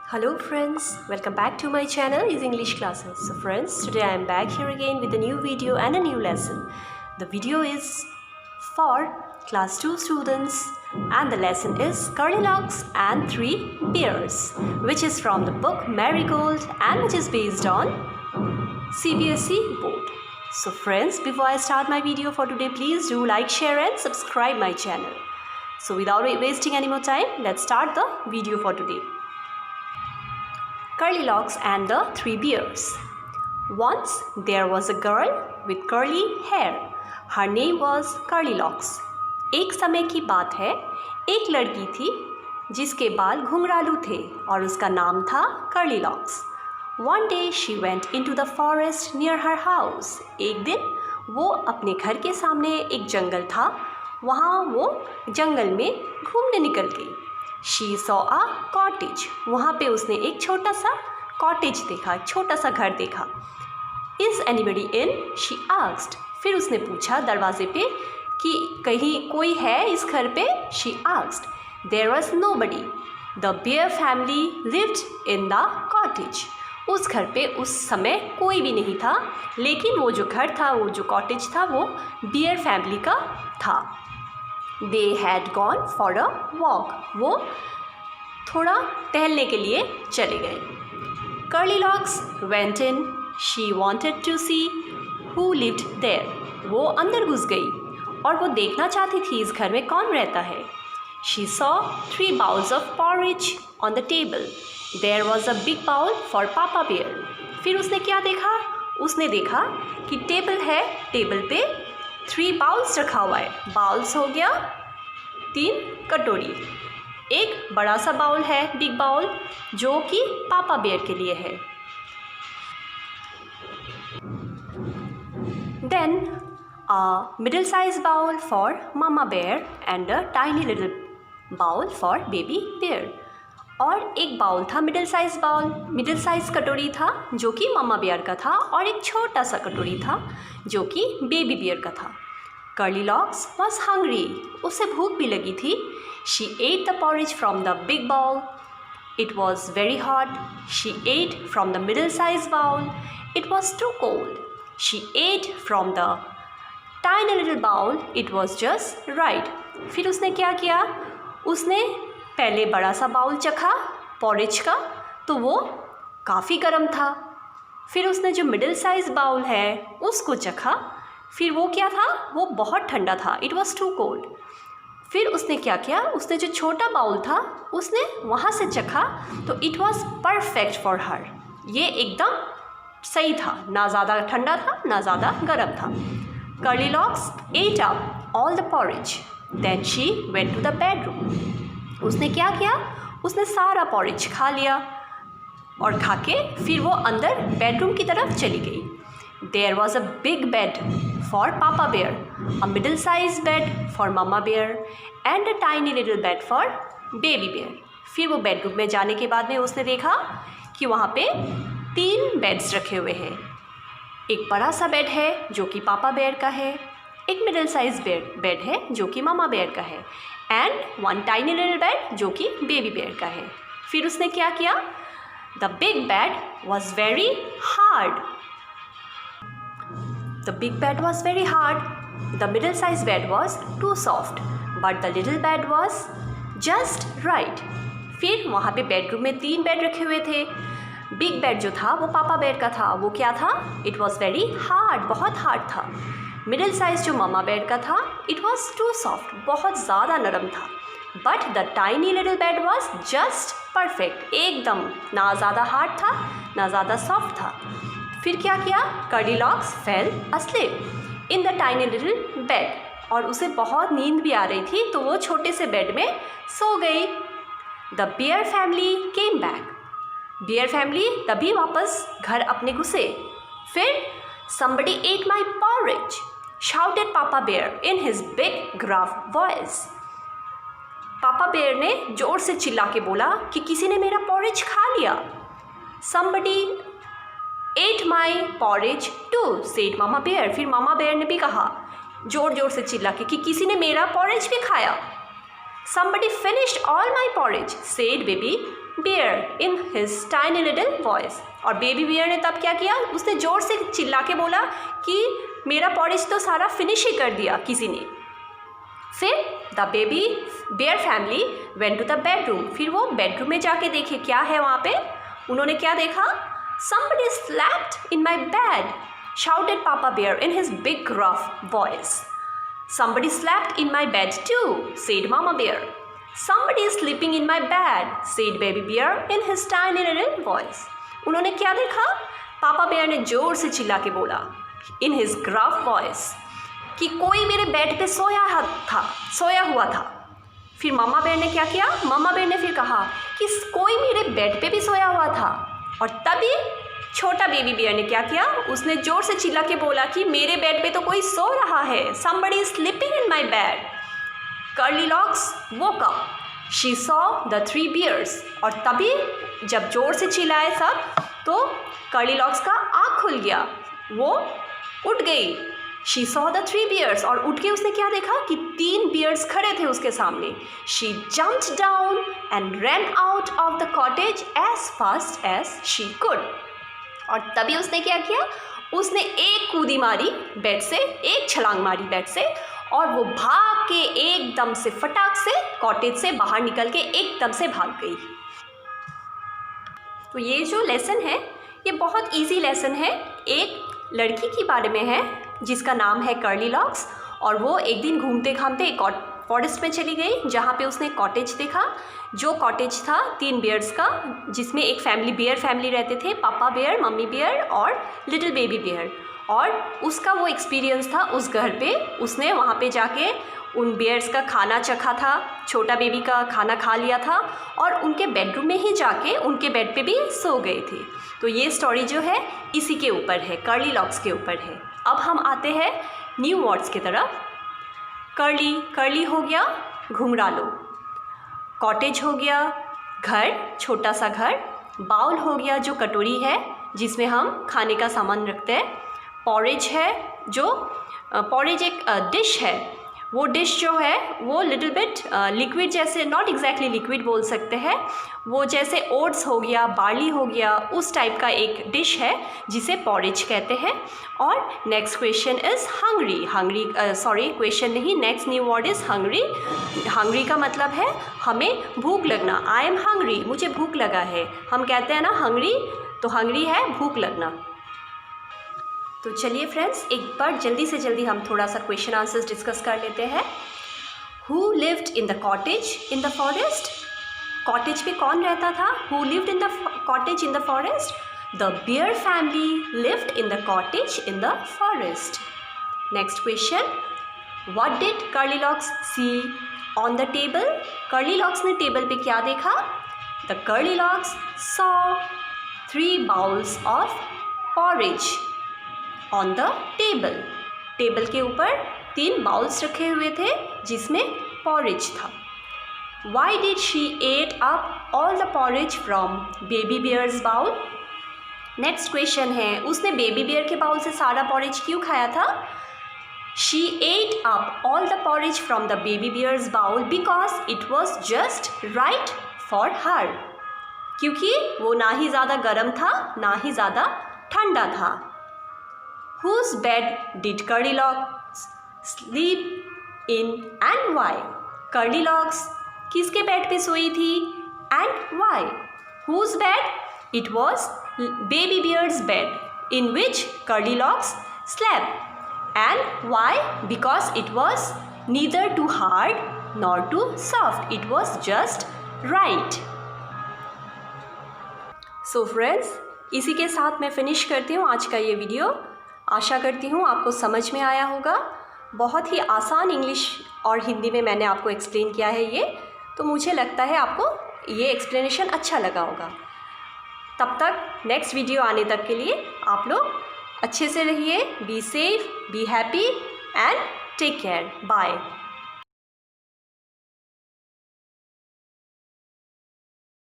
Hello friends, welcome back to my channel is English Classes. So friends, today I am back here again with a new video and a new lesson. The video is for class 2 students and the lesson is Goldilocks and Three Bears, which is from the book Marigold and which is based on CBSE board. So friends, before I start my video for today, please do like, share and subscribe my channel. So without wasting any more time, let's start the video for today. Goldilocks and the Three Bears. Once there was a girl with curly hair. Her name was Goldilocks. एक समय की बात है, एक लड़की थी जिसके बाल घुंघरालू थे और उसका नाम था Goldilocks. One day she went into the forest near her house. एक दिन वो अपने घर के सामने एक जंगल था, वहाँ वो जंगल में घूमने निकल गई. She saw a cottage. वहाँ पे उसने एक छोटा सा कॉटेज देखा, छोटा सा घर देखा. Is anybody in? She asked. फिर उसने पूछा दरवाजे पे कि कहीं कोई है इस घर पे. She asked. There was nobody. The bear family lived in the cottage. उस घर पे उस समय कोई भी नहीं था, लेकिन वो जो घर था, वो जो कॉटेज था, वो बियर फैमिली का था. They had gone for a walk. वो थोड़ा टहलने के लिए चले गए. Goldilocks went in. She wanted to see who lived there. वो अंदर घुस गई और वो देखना चाहती थी इस घर में कौन रहता है. She saw 3 bowls of porridge on the table. There was a big bowl for Papa Bear. फिर उसने क्या देखा? उसने देखा कि टेबल है, टेबल पे 3 बाउल्स रखा हुआ है. बाउल्स हो गया 3 कटोरी. एक बड़ा सा बाउल है, बिग बाउल, जो कि पापा बेयर के लिए है. Then a middle size bowl for mama bear and a tiny little bowl for baby bear. और एक बाउल था, middle size bowl, middle size कटोरी था जो कि मम्मा बेयर का था, और एक छोटा सा कटोरी था जो कि बेबी बेयर का था. Goldilocks was hungry. उसे भूख भी लगी थी. She ate the porridge from the big bowl. It was very hot. She ate from the middle size bowl. It was too cold. She ate from the tiny little bowl. It was just right. फिर उसने क्या किया? उसने पहले बड़ा सा bowl चखा porridge का, तो वो काफ़ी गर्म था. फिर उसने जो मिडिल साइज़ बाउल है उसको चखा, फिर वो क्या था? वो बहुत ठंडा था. It was too cold. फिर उसने क्या किया? उसने जो छोटा बाउल था उसने वहाँ से चखा, तो it was perfect for her. ये एकदम सही था, ना ज़्यादा ठंडा था ना ज़्यादा गर्म था. Goldilocks ate up all the porridge. Then she went to the bedroom. उसने क्या किया? उसने सारा पॉरेज खा लिया और खा के फिर वो अंदर बेडरूम की तरफ चली गई. There was a big bed for Papa Bear, a middle sized bed for Mama Bear and a tiny little bed for Baby Bear. फिर वो बेडरूम में जाने के बाद में उसने देखा कि वहाँ पे 3 बेड्स रखे हुए हैं. एक बड़ा सा बेड है जो कि पापा बेयर का है, एक मिडिल साइज बेड है जो कि मामा बेयर का है, एंड 1 टाइनी लिटिल बेड जो कि बेबी बेयर का है. फिर उसने क्या किया? The big bed was very hard. The big bed was very hard. The middle size bed was too soft, but the little bed was just right. फिर वहाँ पे बेडरूम में 3 बेड रखे हुए थे. बिग बेड जो था वो पापा बेड का था, वो क्या था? इट वॉज वेरी हार्ड, बहुत हार्ड था. मिडिल साइज जो मामा बेड का था, इट वॉज टू सॉफ्ट, बहुत ज़्यादा नरम था. But the tiny little bed was just perfect, एकदम ना ज़्यादा हार्ड था ना ज़्यादा सॉफ्ट था. फिर क्या किया? Goldilocks fell asleep in the tiny little bed. और उसे बहुत नींद भी आ रही थी, तो वो छोटे से बेड में सो गई. The bear family came back. Beer family तभी वापस घर अपने घुसे. फिर somebody ate my porridge, shouted Papa Bear in his big gruff voice. पापा बेयर ने जोर से चिल्ला के बोला कि किसी ने मेरा पॉरेज खा लिया. Somebody ate my porridge too, said Mama Bear. फिर मामा बेयर ने भी कहा जोर जोर से चिल्ला के कि किसी ने मेरा पॉरेज भी खाया. Somebody finished all my porridge, said Baby bear in his tiny little voice. और बेबी बियर ने तब क्या किया, उसने ज़ोर से चिल्ला के बोला कि मेरा पॉरेज तो सारा फिनिश ही कर दिया किसी ने। फिर the baby bear family went to the bedroom, फिर वो बेडरूम में जाके देखे क्या है वहाँ पे। उन्होंने क्या देखा, somebody slept in my bed, shouted Papa Bear in his big rough voice. Somebody slept in my bed too, said Mama Bear. Somebody is sleeping in my bed, said Baby Bear in his tiny little voice. उन्होंने क्या देखा, पापा bear ने जोर से चिल्ला के बोला in his gruff voice कि कोई मेरे बेड पे सोया हुआ था। फिर मामा बेयर ने क्या किया, मामा बेयर ने फिर कहा कि कोई मेरे बेड पे भी सोया हुआ था। और तभी छोटा बेबी बियर ने क्या किया, उसने ज़ोर से चिल्ला के बोला कि मेरे बेड पे तो कोई सो रहा है, somebody is sleeping in my bed. Curly locks woke up. She saw the three bears. और तभी जब ज़ोर से चिल्लाए सब तो कर्ली लॉक्स का आँख खुल गया, वो उठ गई। She saw the three bears. और उठ के उसने क्या देखा कि 3 bears खड़े थे उसके सामने। She jumped down and ran out of the cottage as fast as she could. और तभी उसने क्या किया, उसने एक कूदी मारी बेड से, एक छलांग मारी बेड से, और वो भाग के एकदम से फटाक से कॉटेज से बाहर निकल के एकदम से भाग गई। तो ये जो लेसन है ये बहुत इजी लेसन है। एक लड़की के बारे में है जिसका नाम है कर्ली लॉक्स, और वो एक दिन घूमते घामते एक फॉरेस्ट में चली गई जहाँ पे उसने कॉटेज देखा। जो कॉटेज था 3 बियर्स का, जिसमें एक बेयर फैमिली रहते थे, पापा बेयर, मम्मी बेयर और लिटिल बेबी बेयर। और उसका वो एक्सपीरियंस था उस घर पे, उसने वहाँ पे जाके उन बियर्स का खाना चखा था, छोटा बेबी का खाना खा लिया था, और उनके बेडरूम में ही जाके उनके बेड पे भी सो गए थे। तो ये स्टोरी जो है इसी के ऊपर है, कर्ली लॉक्स के ऊपर है। अब हम आते हैं न्यू वर्ड्स की तरफ। कर्ली हो गया घुंघरालो, कॉटेज हो गया घर, छोटा सा घर, बाउल हो गया जो कटोरी है जिसमें हम खाने का सामान रखते हैं, पॉरेज है जो पॉरेज एक डिश है, वो डिश जो है वो लिटिल बिट लिक्विड जैसे, नॉट एग्जैक्टली लिक्विड बोल सकते हैं, वो जैसे ओट्स हो गया, बार्ली हो गया, उस टाइप का एक डिश है जिसे पॉरेज कहते हैं। और next question is hungry, question नहीं, next new word is hungry. Hungry का मतलब है हमें भूख लगना, आई एम हंग्री, मुझे भूख लगा है। हम कहते हैं ना हंग्री, तो हंग्री है भूख लगना। तो चलिए फ्रेंड्स, एक बार जल्दी से जल्दी हम थोड़ा सा क्वेश्चन आंसर्स डिस्कस कर लेते हैं। Who lived in the cottage in the forest? Cottage पे कौन रहता था? Who lived in the cottage in the forest? The bear family lived in the cottage in the forest. Next question, what did Curly Locks see on the table? Curly Locks ने table पे क्या देखा? The Curly Locks saw 3 bowls of porridge on the table. Table के ऊपर 3 bowls रखे हुए थे जिसमें पॉरेज था। Why did she ate up all the porridge from baby bear's bowl? Next question है, उसने बेबी बियर के बाउल से सारा पॉरेज क्यों खाया था? She ate up all the porridge from the baby bear's bowl because it was just right for her, क्योंकि वो ना ही ज़्यादा गर्म था ना ही ज़्यादा ठंडा था। Whose bed did Curly Locks sleep in and why? Curly Locks किसके बेड पे सोई थी and why? Whose bed? It was Baby Bear's bed in which Curly Locks slept. And why? Because it was neither too hard nor too soft. It was just right. So friends, इसी के साथ मैं finish करती हूँ आज का ये video. आशा करती हूँ आपको समझ में आया होगा। बहुत ही आसान इंग्लिश और हिंदी में मैंने आपको एक्सप्लेन किया है ये, तो मुझे लगता है आपको ये एक्सप्लेनेशन अच्छा लगा होगा। तब तक नेक्स्ट वीडियो आने तक के लिए आप लोग अच्छे से रहिए, be safe, be happy and take care, bye.